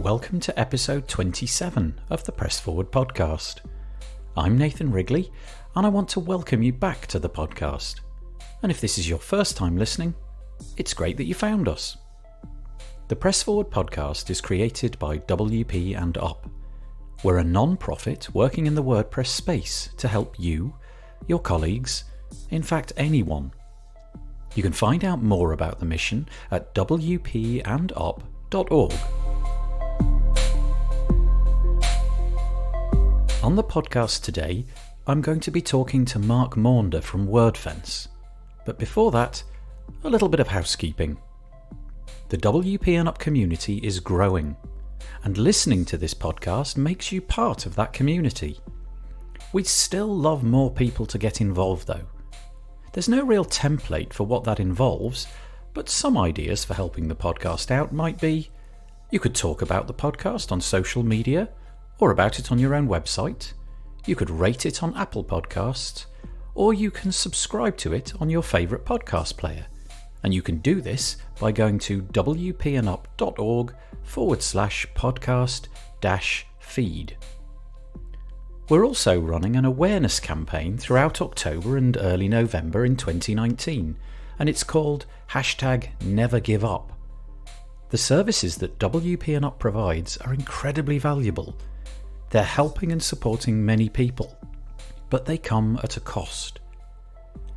welcome to episode 27 of the Press Forward podcast. I'm Nathan Wrigley, and I want to welcome you back to the podcast. And if this is your first time listening, it's great that you found us. The Press Forward podcast is created by WP and Up. We're a non-profit working in the WordPress space to help you, your colleagues, in fact anyone. You can find out more about the mission at wpandup.org. On the podcast today, I'm going to be talking to Mark Maunder from Wordfence. But before that, a little bit of housekeeping. The WP and Up community is growing, and listening to this podcast makes you part of that community. We'd still love more people to get involved though. There's no real template for what that involves, but some ideas for helping the podcast out might be: you could talk about the podcast on social media, or about it on your own website. You could rate it on Apple Podcasts, or you can subscribe to it on your favourite podcast player. And you can do this by going to wpandup.org/podcast-feed. We're also running an awareness campaign throughout October and early November in 2019, and it's called #NeverGiveUp. The services that WP and Up provides are incredibly valuable. They're helping and supporting many people, but they come at a cost.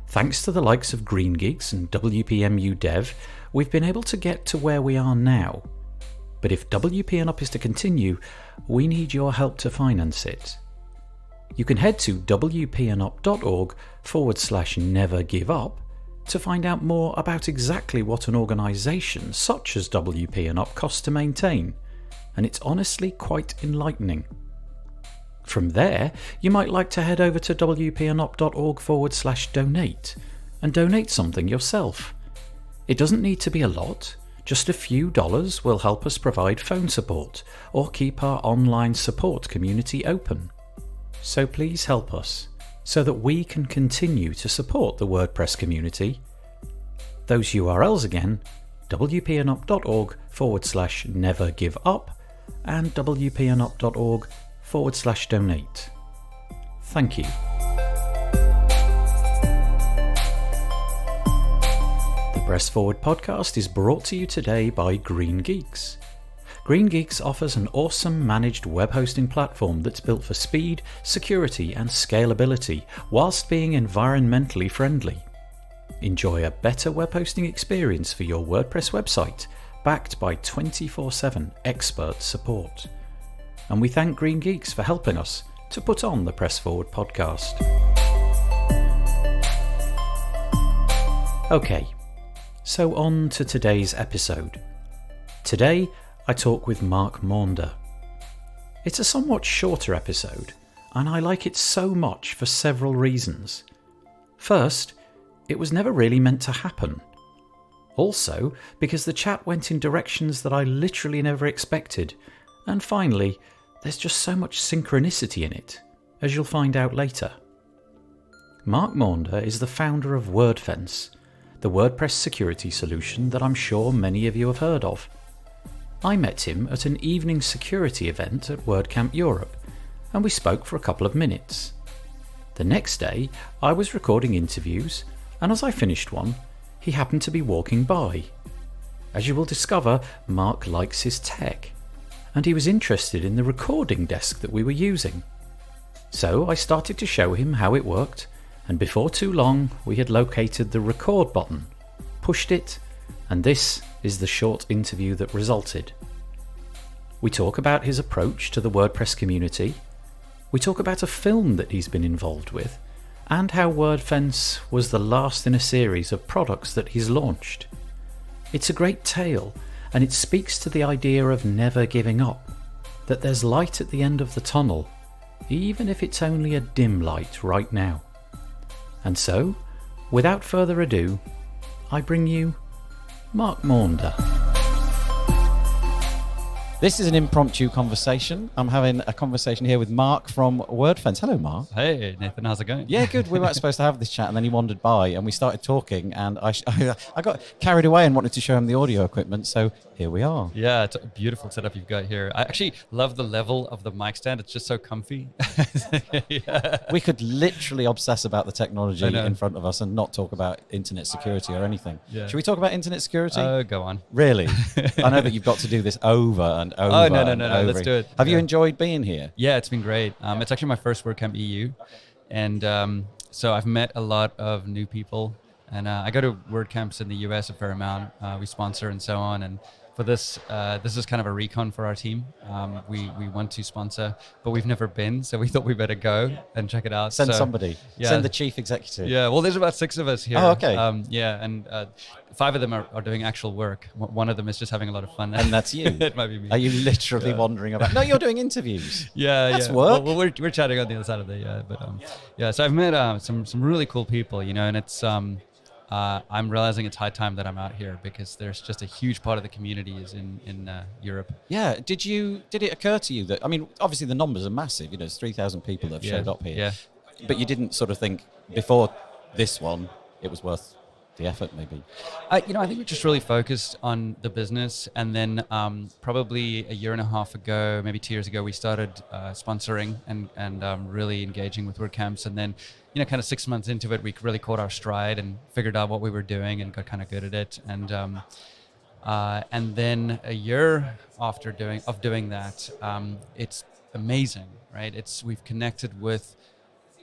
Thanks to the likes of Green Geeks and WPMU Dev, we've been able to get to where we are now. But if WP and Up is to continue, we need your help to finance it. You can head to wpandup.org/nevergiveup to find out more about exactly what an organisation such as WP and Up costs to maintain, and it's honestly quite enlightening. From there, you might like to head over to wpandup.org/donate and donate something yourself. It doesn't need to be a lot, just a few dollars will help us provide phone support or keep our online support community open. So please help us, so that we can continue to support the WordPress community. Those URLs again: wpandup.org/nevergiveup and wpandup.org/donate. Thank you. The Press Forward podcast is brought to you today by Green Geeks. Green Geeks offers an awesome managed web hosting platform that's built for speed, security and scalability whilst being environmentally friendly. Enjoy a better web hosting experience for your WordPress website, backed by 24/7 expert support. And we thank Green Geeks for helping us to put on the Press Forward podcast. Okay, so on to today's episode. Today, I talk with Mark Maunder. It's a somewhat shorter episode, and I like it so much for several reasons. First, it was never really meant to happen. Also, because the chat went in directions that I literally never expected. And finally, there's just so much synchronicity in it, as you'll find out later. Mark Maunder is the founder of Wordfence, the WordPress security solution that I'm sure many of you have heard of. I met him at an evening security event at WordCamp Europe, and we spoke for a couple of minutes. The next day, I was recording interviews, and as I finished one, he happened to be walking by. As you will discover, Mark likes his tech, and he was interested in the recording desk that we were using. So I started to show him how it worked, and before too long we had located the record button, pushed it, and this is the short interview that resulted. We talk about his approach to the WordPress community, we talk about a film that he's been involved with, and how Wordfence was the last in a series of products that he's launched. It's a great tale, and it speaks to the idea of never giving up, that there's light at the end of the tunnel, even if it's only a dim light right now. And so, without further ado, I bring you Mark Maunder. This is an impromptu conversation. I'm having a conversation here with Mark from Wordfence. Hello, Mark. Hey, Nathan, how's it going? Yeah, good. We weren't supposed to have this chat, and then he wandered by, and we started talking, and I got carried away and wanted to show him the audio equipment, so Here we are. Yeah, it's a beautiful setup you've got here. I actually love the level of the mic stand. It's just so comfy. Yeah. We could literally obsess about the technology in front of us and not talk about internet security or anything. Yeah. Should we talk about internet security? Go on. Really? I know that you've got to do this over and over. Oh, no, let's do it. Have you enjoyed being here? Yeah, it's been great. It's actually my first WordCamp EU. And so I've met a lot of new people. And I go to WordCamps in the US a fair amount. We sponsor and so on. And for this is kind of a recon for our team. We want to sponsor, but we've never been, so we thought we better go and check it out. Send somebody. Yeah. Send the chief executive. Yeah, well, there's about 6 of us here. Oh, okay. And 5 of them are doing actual work. One of them is just having a lot of fun. And that's you. It might be me. Are you literally wandering about? No, you're doing interviews. Yeah, that's work. Well, we're chatting on the other side of the So I've met some really cool people, and it's I'm realizing it's high time that I'm out here because there's just a huge part of the community is in Europe. Yeah. Did it occur to you that, I mean, obviously the numbers are massive, there's 3,000 people that have showed up here. Yeah. But you didn't sort of think before this one it was worth the effort maybe? I think we just really focused on the business, and then probably a year and a half ago, maybe 2 years ago, we started sponsoring and really engaging with WordCamps, and then kind of 6 months into it, we really caught our stride and figured out what we were doing and got kind of good at it, and then a year after doing that, it's amazing, right? We've connected with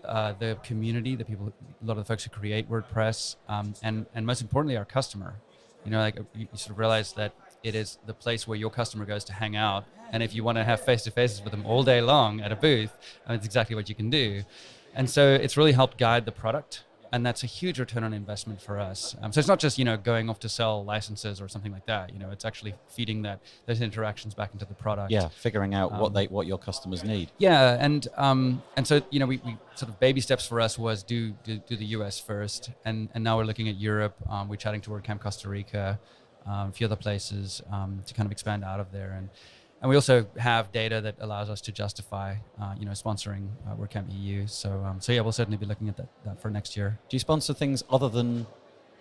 the community, the people, a lot of the folks who create WordPress, and most importantly, our customer. You sort of realize that it is the place where your customer goes to hang out, and if you want to have face-to-faces with them all day long at a booth, it's exactly what you can do. And so it's really helped guide the product, and that's a huge return on investment for us. So it's not just going off to sell licenses or something like that. It's actually feeding those interactions back into the product. Yeah, figuring out what your customers need. Yeah, and so we sort of baby steps for us was do the US first, and now we're looking at Europe. We're chatting to WordCamp Costa Rica, a few other places to kind of expand out of there, and we also have data that allows us to justify, sponsoring WordCamp EU. So yeah, we'll certainly be looking at that for next year. Do you sponsor things other than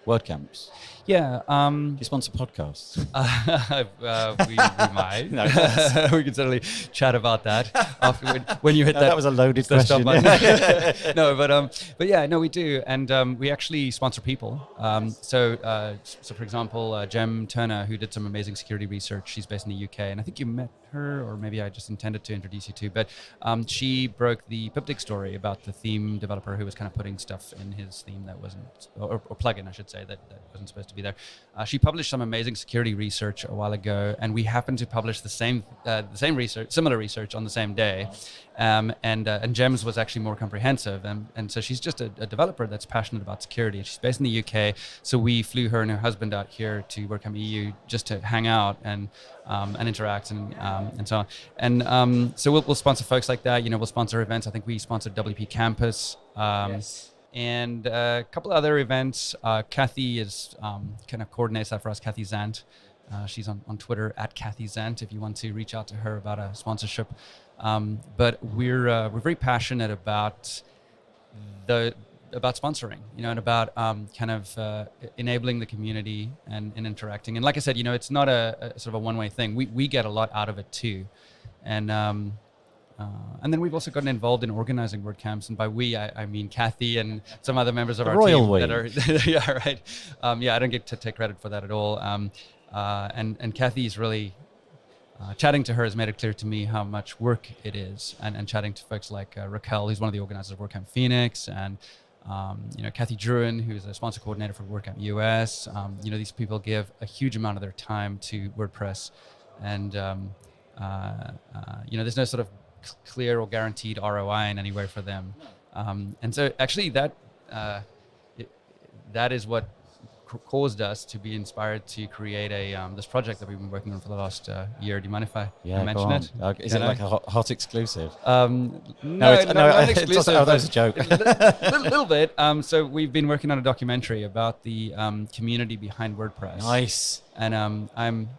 WordCamps? Yeah. Do you sponsor podcasts? We might. No, we can certainly chat about that after when you hit that. That was a loaded question. No, but yeah, no, we do, and we actually sponsor people. So for example, Jem Turner, who did some amazing security research. She's based in the UK, and I think you met her, or maybe I just intended to introduce you to. But she broke the Piptic story about the theme developer who was kind of putting stuff in his theme that wasn't, or plugin, I should say, that wasn't supposed to be there. She published some amazing security research a while ago, and we happened to publish the same research, similar research on the same day. And Jem's was actually more comprehensive, and so she's just a developer that's passionate about security. She's based in the UK, so we flew her and her husband out here to WordCamp EU just to hang out and interact and so on. And so we'll sponsor folks like that. We'll sponsor events. I think we sponsored WP Campus. Yes. And a couple other events. Kathy is kind of coordinates that for us. Kathy Zant. She's on Twitter at Kathy Zant if you want to reach out to her about a sponsorship. But we're very passionate about sponsoring, and about kind of enabling the community and interacting. And like I said, it's not a sort of a one-way thing. We get a lot out of it too, and then we've also gotten involved in organizing WordCamps, and by we I mean Kathy and some other members of our team that are yeah, right. I don't get to take credit for that at all. And Kathy's really chatting to her has made it clear to me how much work it is, and chatting to folks like Raquel, who's one of the organizers of WordCamp Phoenix, and Kathy Druin, who's a sponsor coordinator for WordCamp US. These people give a huge amount of their time to WordPress, and there's no sort of clear or guaranteed ROI in any way for them, and so actually that is what caused us to be inspired to create this project that we've been working on for the last year. Do you mind if I mention it? Is it like a hot exclusive? No, not exclusive. That was a joke. A little bit. So we've been working on a documentary about the community behind WordPress. Nice. And I'm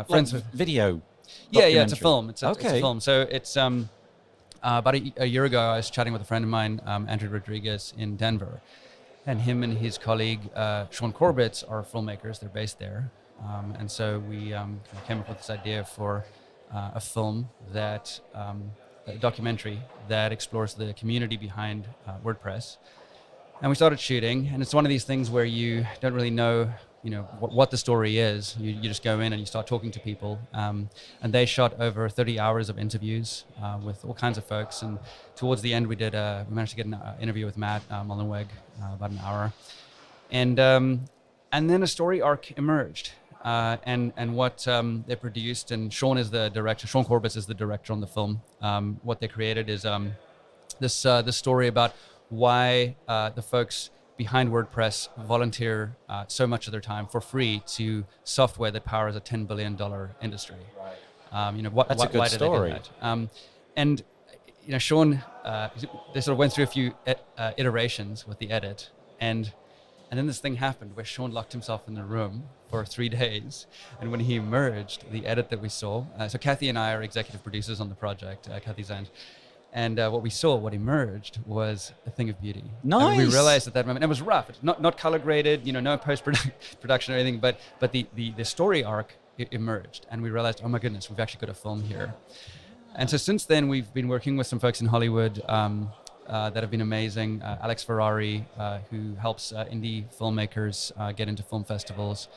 friends with video. Yeah, it's a film. It's a film. So it's about a year ago, I was chatting with a friend of mine, Andrew Rodriguez, in Denver. And him and his colleague, Sean Corbett, are filmmakers. They're based there. And so we kind of came up with this idea for a film a documentary that explores the community behind WordPress. And we started shooting, and it's one of these things where you don't really know, what the story is. You just go in and you start talking to people. And they shot over 30 hours of interviews with all kinds of folks. And towards the end, we managed to get an interview with Matt Mullenweg, about an hour. And then a story arc emerged. And what they produced, and Sean is the director. Sean Corbis is the director on the film. What they created is this story about why the folks behind WordPress volunteer so much of their time for free to software that powers a $10 billion industry. Right. That's a good why story. Did they do that? And Sean, they sort of went through a few iterations with the edit, and then this thing happened where Sean locked himself in the room for 3 days. And when he emerged, the edit that we saw, so Kathy and I are executive producers on the project, Kathy Zand. And what emerged was a thing of beauty. Nice. And we realized at that moment, and it was rough, it's not color graded, no post-production or anything, but the story arc emerged. And we realized, oh my goodness, we've actually got a film here. And so since then, we've been working with some folks in Hollywood that have been amazing. Alex Ferrari, who helps indie filmmakers get into film festivals.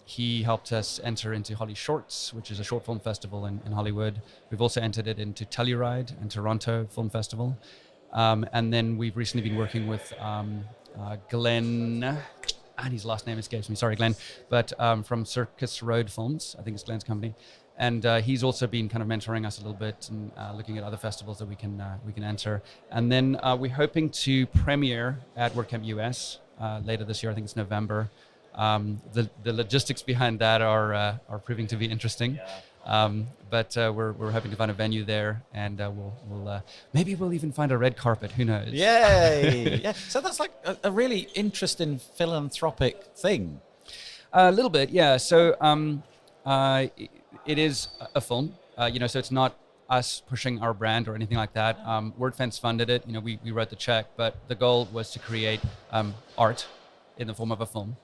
He helped us enter into Holly Shorts, which is a short film festival in Hollywood. We've also entered it into Telluride and Toronto Film Festival. And then we've recently been working with Glenn, and his last name escapes me, sorry Glenn, but from Circus Road Films, I think it's Glenn's company. And he's also been kind of mentoring us a little bit and looking at other festivals that we can enter. And then we're hoping to premiere at WordCamp US later this year. I think it's November. The logistics behind that are proving to be interesting. But we're hoping to find a venue there, and maybe we'll even find a red carpet. Who knows? Yay! Yeah. So that's like a really interesting philanthropic thing. A little bit, yeah. So it is a film, so it's not us pushing our brand or anything like that. Wordfence funded it. We wrote the check, but the goal was to create art in the form of a film.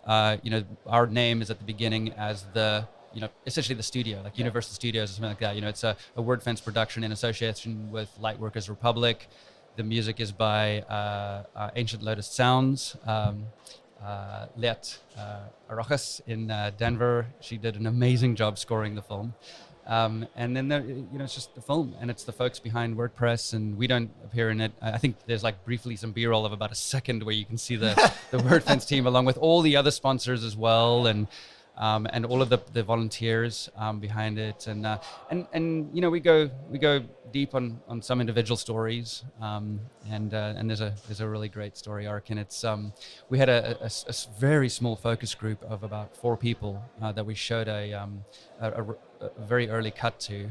Our name is at the beginning as essentially the studio, like Universal Studios or something like that. It's a Wordfence production in association with Lightworkers Republic. The music is by Ancient Lotus Sounds. Let Rojas in Denver. She did an amazing job scoring the film. And then it's just the film, and it's the folks behind WordPress, and we don't appear in it. I think there's like briefly some B-roll of about a second where you can see the Wordfence team along with all the other sponsors as well, and all of the volunteers behind it, and we go deep on some individual stories, and there's a really great story arc, and it's we had a very small focus group of about 4 people that we showed a very early cut to.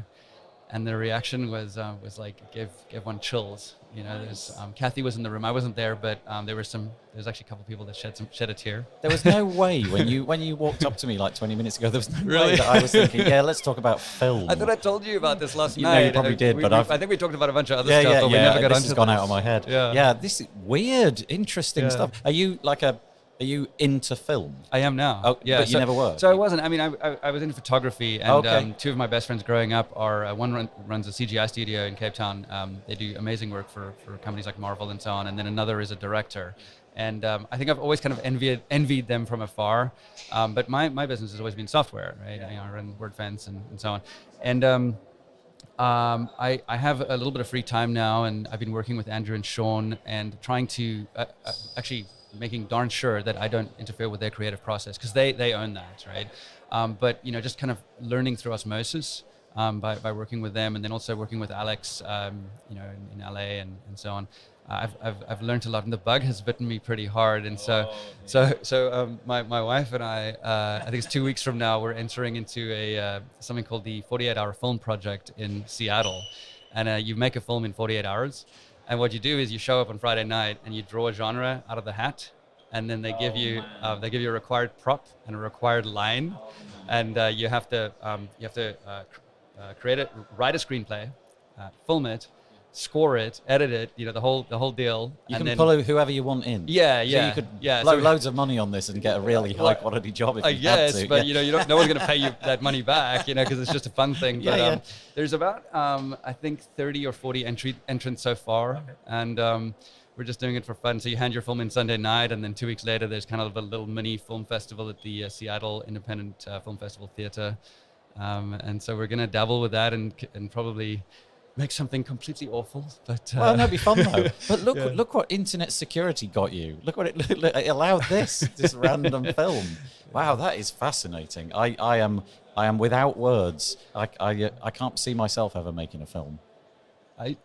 And the reaction was like gave one chills. There's Kathy was in the room. I wasn't there, but there's actually a couple of people that shed a tear. There was no way when you walked up to me like 20 minutes ago. There was no Really? way that I was thinking, yeah, let's talk about film. I thought I told you about this last night. You probably did, but I think we talked about a bunch of other stuff, but we never got onto this. This has gone out of my head. Yeah, this is weird, interesting stuff. Are you into film? I am now. Oh, yeah, but you never were. So I wasn't. I mean, I was into photography, and okay. 2 of my best friends growing up are one runs a CGI studio in Cape Town. They do amazing work for companies like Marvel and so on, and then another is a director. And I think I've always kind of envied them from afar. But my business has always been software, right? I run Wordfence and so on. And I have a little bit of free time now, and I've been working with Andrew and Sean and trying to actually making darn sure that I don't interfere with their creative process, because they own that, right? But just kind of learning through osmosis by working with them, and then also working with Alex, in LA and so on. I've learned a lot, and the bug has bitten me pretty hard, and so my wife and I think it's 2 weeks from now, we're entering into something called the 48-hour film project in Seattle, and you make a film in 48 hours. And what you do is you show up on Friday night and you draw a genre out of the hat, and then they give you a required prop and a required line, and you have to create it, write a screenplay, film it, score it, edit it, the whole deal. You and can then, pull whoever you want in. Yeah, So yeah. you could yeah. blow loads of money on this and get a really high quality job if you had to. But no one's going to pay you that money back, because it's just a fun thing. But there's about I think 30 or 40 entrants so far, and we're just doing it for fun. So you hand your film in Sunday night, and then 2 weeks later, there's kind of a little mini film festival at the Seattle Independent Film Festival Theater, and so we're going to dabble with that and probably make something completely awful, but well, that'd be fun though. But look what internet security got you. Look what it allowed this random film. Wow, that is fascinating. I am without words. I can't see myself ever making a film.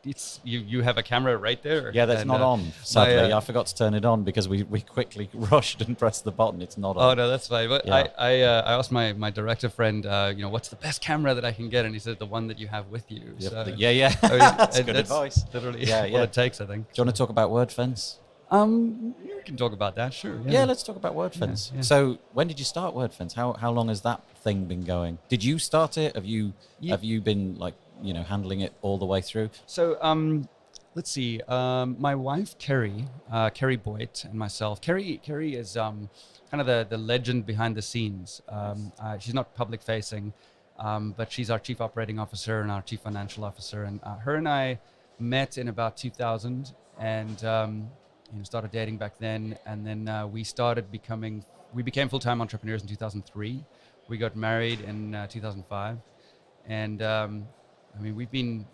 It's you have a camera right there. Yeah, that's not on. Sadly, I forgot to turn it on because we quickly rushed and pressed the button. It's not on. Oh no, that's fine. But I asked my director friend, what's the best camera that I can get, and he said the one that you have with you. Yeah, So, that's good advice. Literally, what it takes, I think. Do you want to talk about Wordfence? You can talk about that, sure. Yeah, let's talk about Wordfence. Yeah. So, when did you start Wordfence? How long has that thing been going? Did you start it? Have you been handling it all the way through? So, let's see. My wife Carrie Boyd, and myself. Carrie is kind of the legend behind the scenes. She's not public facing, but she's our chief operating officer and our chief financial officer. And her and I met in about 2000, and started dating back then. And then we became full-time entrepreneurs in 2003. We got married in 2005, and we've been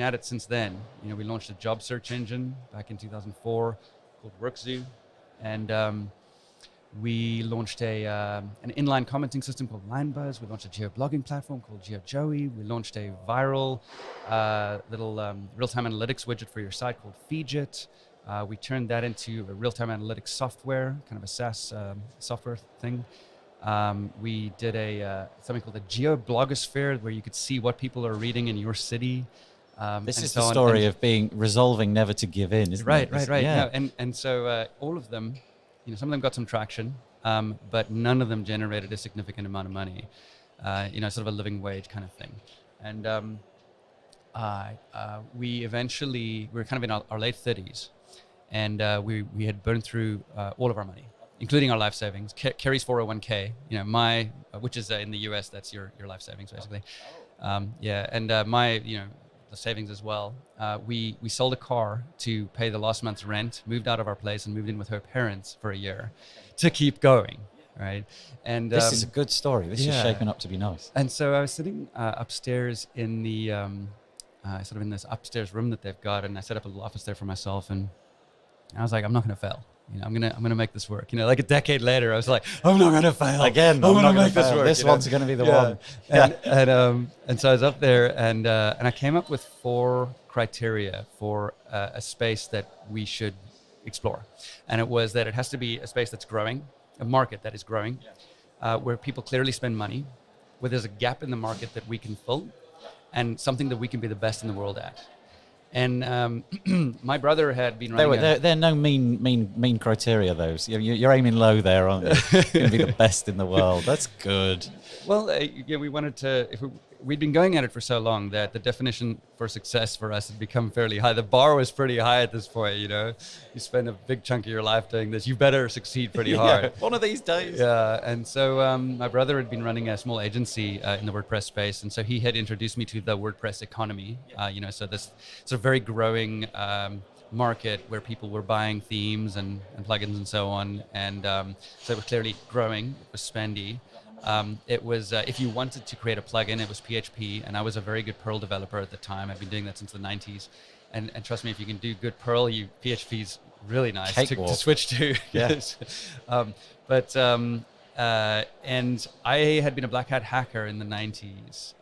at it since then. We launched a job search engine back in 2004 called WorkZoo, and we launched an inline commenting system called LineBuzz. We launched a geo-blogging platform called GeoJoey. We launched a viral little real-time analytics widget for your site called Feedjit. We turned that into a real-time analytics software, kind of a SaaS software thing. We did something called the GeoBlogosphere, where you could see what people are reading in your city. This is the story of resolving never to give in, isn't it? Right. Yeah. No, and so all of them, some of them got some traction, but none of them generated a significant amount of money. Sort of a living wage kind of thing. And we were kind of in our late 30s, and we had burned through all of our money, including our life savings. Carrie's 401k, which is in the US, that's your life savings basically. And my the savings as well. We sold a car to pay the last month's rent, moved out of our place, and moved in with her parents for a year to keep going. Right, and this is a good story. This is shaping up to be nice. And so I was sitting upstairs in the sort of in this upstairs room that they've got, and I set up a little office there for myself, and I was like, I'm not going to fail. I'm gonna make this work. Like a decade later, I was like, I'm not gonna fail again. I'm gonna make this work. This one's gonna be the one. And so I was up there, and I came up with 4 criteria for a space that we should explore, and it was that it has to be a space that's growing, a market that is growing, where people clearly spend money, where there's a gap in the market that we can fill, and something that we can be the best in the world at. And my brother had been running. They're no mean criteria. Those you're aiming low there, aren't you? You're gonna be the best in the world. That's good. Well, we wanted to. We'd been going at it for so long that the definition for success for us had become fairly high. The bar was pretty high at this point. You spend a big chunk of your life doing this. You better succeed pretty hard. One of these days. Yeah, and so my brother had been running a small agency in the WordPress space, and so he had introduced me to the WordPress economy. So this sort of very growing market where people were buying themes and plugins and so on, and so it was clearly growing. It was spendy. It was, if you wanted to create a plugin, it was PHP, and I was a very good Perl developer at the time. I've been doing that since the 90s. And trust me, if you can do good Perl, PHP's really nice to switch to. Yes. And I had been a black hat hacker in the 90s,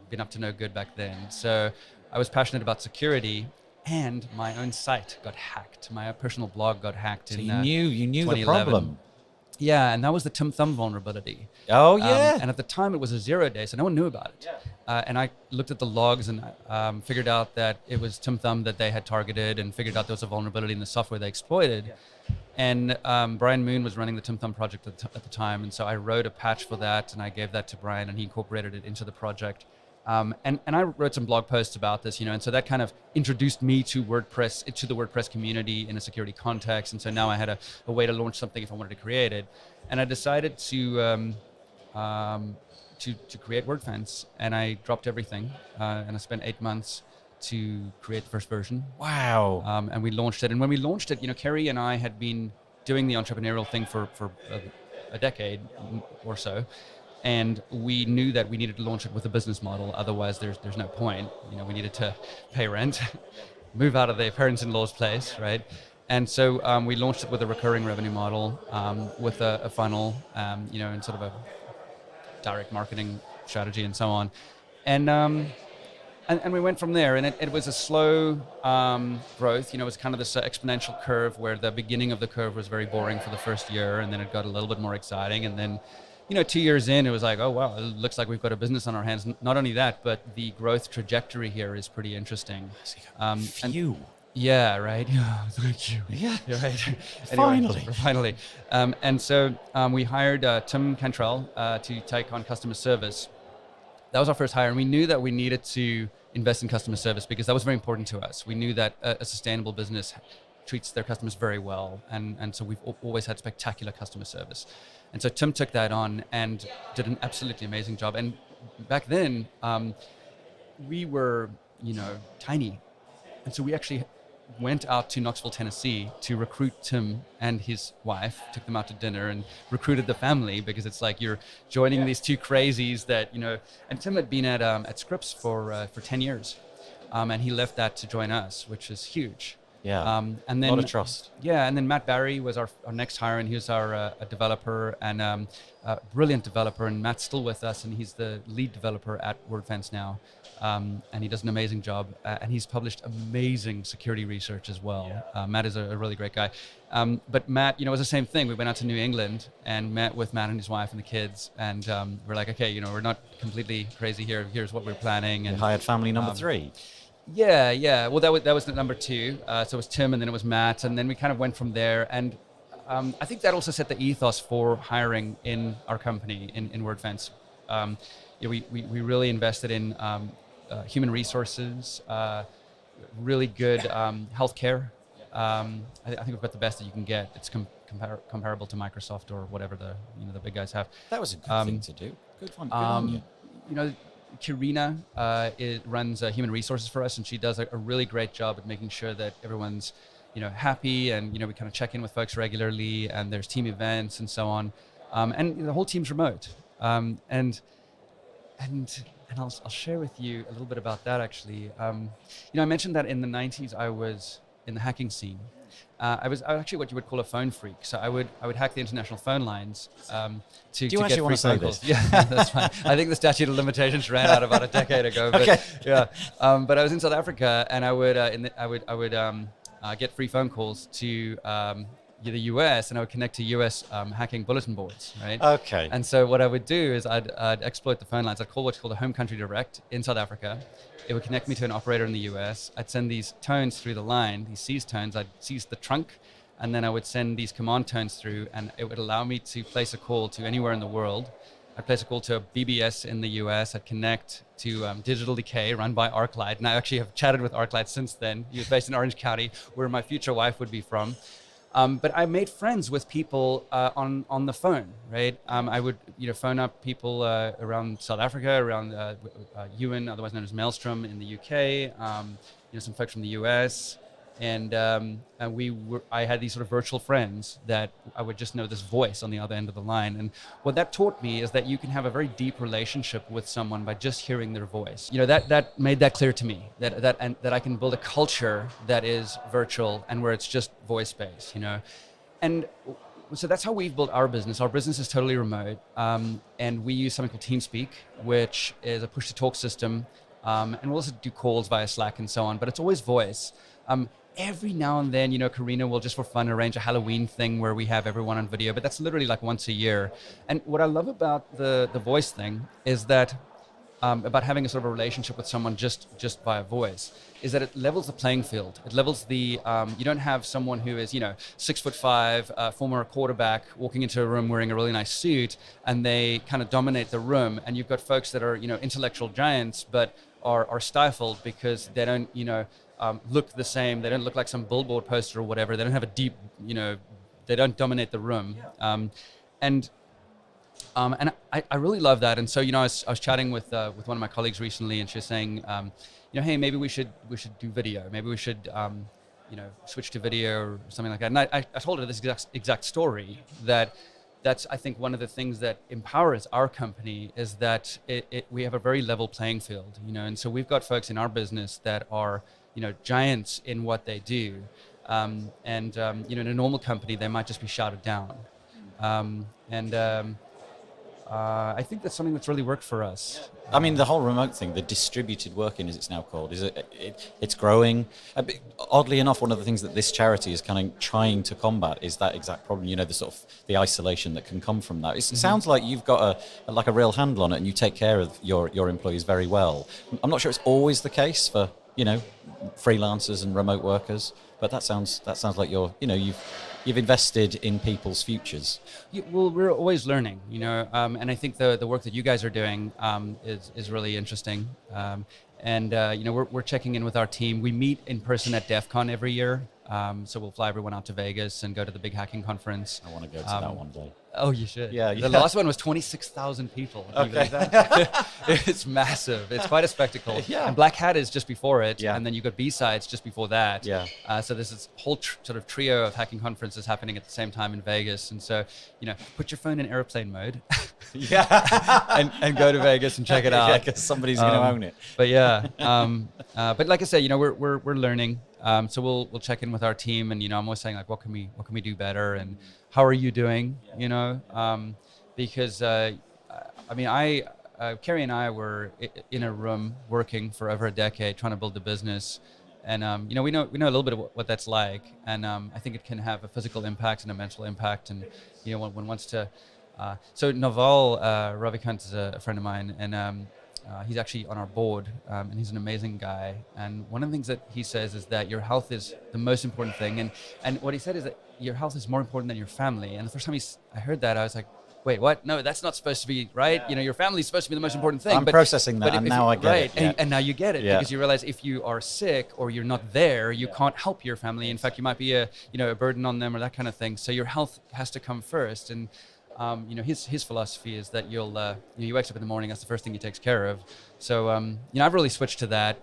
been up to no good back then. So I was passionate about security, and my own site got hacked. My personal blog got hacked. So you knew the problem. Yeah, and that was the Tim Thumb vulnerability. Oh, yeah. And at the time, it was a 0-day, so no one knew about it. Yeah. And I looked at the logs and figured out that it was Tim Thumb that they had targeted, and figured out there was a vulnerability in the software they exploited. Yeah. And Brian Moon was running the Tim Thumb project at the time, and so I wrote a patch for that, and I gave that to Brian, and he incorporated it into the project. And I wrote some blog posts about this, and so that kind of introduced me to WordPress, to the WordPress community in a security context. And so now I had a way to launch something if I wanted to create it. And I decided to create Wordfence, and I dropped everything, and I spent 8 months to create the first version. Wow. And we launched it. And when we launched it, Kerry and I had been doing the entrepreneurial thing for a decade or so. And we knew that we needed to launch it with a business model. Otherwise, there's no point. We needed to pay rent, move out of their parents-in-law's place, right? And so we launched it with a recurring revenue model, with a funnel, and sort of a direct marketing strategy and so on. And we went from there, and it was a slow growth. It was kind of this exponential curve where the beginning of the curve was very boring for the first year, and then it got a little bit more exciting, and then 2 years in, it was like, oh, wow, it looks like we've got a business on our hands. Not only that, but the growth trajectory here is pretty interesting. Yeah, right. Yeah, thank you. Yeah, you're right. Finally. And so we hired Tim Cantrell to take on customer service. That was our first hire, and we knew that we needed to invest in customer service because that was very important to us. We knew that a sustainable business treats their customers very well, and so we've always had spectacular customer service. And so Tim took that on and did an absolutely amazing job. And back then, we were, tiny. And so we actually went out to Knoxville, Tennessee to recruit Tim and his wife, took them out to dinner and recruited the family, because it's like you're joining these two crazies that, and Tim had been at Scripps for 10 years. And he left that to join us, which is huge. Yeah, and then, a lot of trust. Yeah, and then Matt Barry was our next hire, and he was our a developer and a brilliant developer. And Matt's still with us, and he's the lead developer at Wordfence now, and he does an amazing job. And he's published amazing security research as well. Yeah. Matt is a really great guy. But Matt, it was the same thing. We went out to New England and met with Matt and his wife and the kids, and we're like, okay, we're not completely crazy here. Here's what we're planning. And you hired family number 3. Yeah. Well, that was the number 2. So it was Tim, and then it was Matt, and then we kind of went from there. And I think that also set the ethos for hiring in our company in Wordfence. We really invested in human resources, really good healthcare. I think we've got the best that you can get. It's comparable to Microsoft or whatever the big guys have. That was a good thing to do. Good fun. Good on you. Kirina runs human resources for us, and she does a really great job at making sure that everyone's happy, and we kind of check in with folks regularly, and there's team events and so on, and the whole team's remote, and I'll share with you a little bit about that actually. I mentioned that in the 90s I was in the hacking scene. I was actually what you would call a phone freak. So I would hack the international phone lines to get free phone calls. Yeah, that's fine. I think the statute of limitations ran out about a decade ago. But, okay. Yeah. But I was in South Africa, and I would get free phone calls to the US, and I would connect to US hacking bulletin boards, right? Okay. And so what I would do is I'd exploit the phone lines. I'd call what's called a home country direct in South Africa. It would connect me to an operator in the US. I'd send these tones through the line, these seize tones. I'd seize the trunk, and then I would send these command tones through, and it would allow me to place a call to anywhere in the world. I'd place a call to a BBS in the US. I'd connect to Digital Decay, run by ArcLight. And I actually have chatted with ArcLight since then. He was based in Orange County, where my future wife would be from. But I made friends with people on the phone, right? I would phone up people around South Africa, around Ewan, otherwise known as Maelstrom in the UK, some folks from the US, and I had these sort of virtual friends that I would just know this voice on the other end of the line. And what that taught me is that you can have a very deep relationship with someone by just hearing their voice. That made that clear to me, that I can build a culture that is virtual and where it's just voice-based, And so that's how we've built our business. Our business is totally remote, and we use something called TeamSpeak, which is a push-to-talk system, and we'll also do calls via Slack and so on, but it's always voice. Every now and then, Karina will just for fun arrange a Halloween thing where we have everyone on video, but that's literally like once a year. And what I love about the voice thing is that about having a sort of a relationship with someone just via voice is that it levels the playing field. It levels the, you don't have someone who is, 6'5", former quarterback walking into a room wearing a really nice suit and they kind of dominate the room. And you've got folks that are, intellectual giants, but are stifled because they don't, look the same. They don't look like some billboard poster or whatever. They don't have a deep, they don't dominate the room. And I really love that. And so, I was chatting with one of my colleagues recently, and she was saying, hey, maybe we should do video. Maybe we should, switch to video or something like that. And I told her this exact story, that's, I think, one of the things that empowers our company is that we have a very level playing field, and so we've got folks in our business that are, giants in what they do. In a normal company, they might just be shouted down. I think that's something that's really worked for us. I mean, the whole remote thing, the distributed working, as it's now called, it's growing. Oddly enough, one of the things that this charity is kind of trying to combat is that exact problem. The sort of the isolation that can come from that. It sounds like you've got a real handle on it, and you take care of your employees very well. I'm not sure it's always the case for freelancers and remote workers, but that sounds like you've invested in people's futures. Yeah, well, we're always learning, and I think the work that you guys are doing is really interesting. We're checking in with our team. We meet in person at DEF CON every year. So we'll fly everyone out to Vegas and go to the big hacking conference. I want to go to that one day. Oh, you should. Yeah. The last one was 26,000 people. Okay. It's massive. It's quite a spectacle. Yeah. And Black Hat is just before it. Yeah. And then you've got B-Sides just before that. Yeah. So there's this whole sort of trio of hacking conferences happening at the same time in Vegas. And so, put your phone in airplane mode. Yeah. and go to Vegas and check it out. Yeah, because somebody's going to own it. But yeah. But like I said, we're learning. So we'll check in with our team, and I'm always saying, like, what can we do better, and how are you doing? Because Carrie and I were in a room working for over a decade trying to build the business, and we know a little bit of what that's like, and I think it can have a physical impact and a mental impact, and one wants to. So Naval Ravikant is a friend of mine, and he's actually on our board, and he's an amazing guy. And one of the things that he says is that your health is the most important thing. And what he said is that your health is more important than your family. And the first time I heard that, I was like, wait, what? No, that's not supposed to be, right? Your family is supposed to be the most important thing. I'm processing that, and now I get it. Yeah. And now you get it, because you realize if you are sick or you're not there, you can't help your family. In fact, you might be a burden on them or that kind of thing. So your health has to come first. And his philosophy is that he wakes up in the morning, that's the first thing he takes care of. So, I've really switched to that.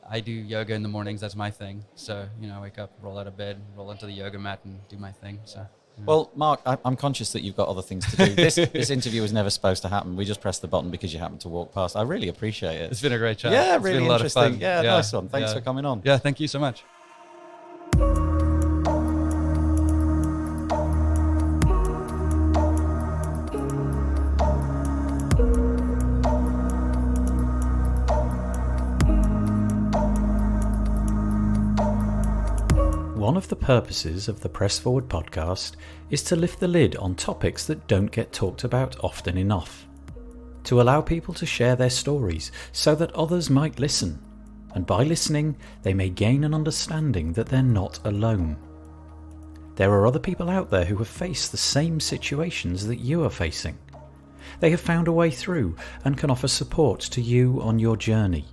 I do yoga in the mornings, that's my thing. So, I wake up, roll out of bed, roll onto the yoga mat and do my thing. So. Well, Mark, I'm conscious that you've got other things to do. This interview was never supposed to happen. We just pressed the button because you happened to walk past. I really appreciate it. It's been a great chat. Yeah, it's really been a lot interesting. of fun. Yeah, nice one. Thanks for coming on. Yeah, thank you so much. One of the purposes of the Press Forward podcast is to lift the lid on topics that don't get talked about often enough, to allow people to share their stories so that others might listen, and by listening they may gain an understanding that they're not alone. There are other people out there who have faced the same situations that you are facing. They have found a way through and can offer support to you on your journey.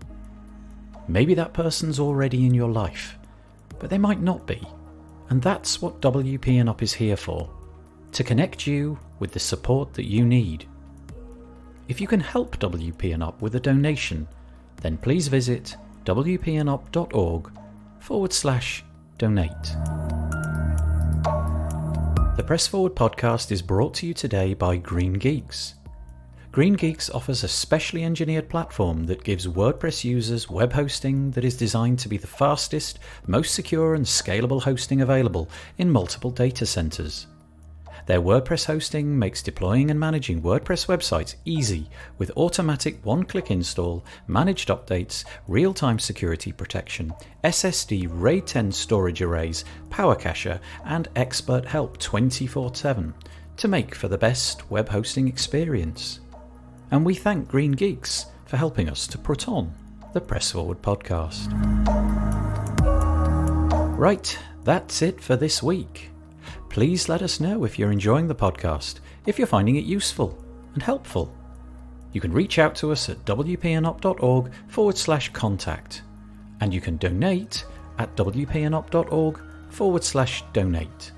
Maybe that person's already in your life, but they might not be, and that's what WP & Up is here for, to connect you with the support that you need. If you can help WP & Up with a donation, then please visit wpnup.org/donate. The Press Forward podcast is brought to you today by Green Geeks. Green Geeks offers a specially engineered platform that gives WordPress users web hosting that is designed to be the fastest, most secure and scalable hosting available in multiple data centers. Their WordPress hosting makes deploying and managing WordPress websites easy with automatic one-click install, managed updates, real-time security protection, SSD RAID 10 storage arrays, Power Cacher, and expert help 24/7 to make for the best web hosting experience. And we thank Green Geeks for helping us to put on the Press Forward podcast. Right, that's it for this week. Please let us know if you're enjoying the podcast, if you're finding it useful and helpful. You can reach out to us at wpanop.org/contact, and you can donate at wpanop.org/donate.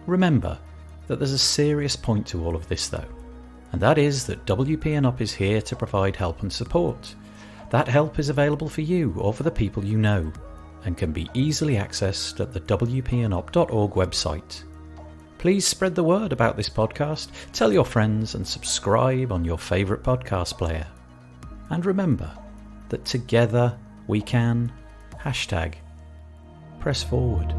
Remember that there's a serious point to all of this though, and that is that WPNOP is here to provide help and support. That help is available for you or for the people you know, and can be easily accessed at the wpanop.org website. Please spread the word about this podcast, tell your friends, and subscribe on your favourite podcast player. And remember that together we can #press forward.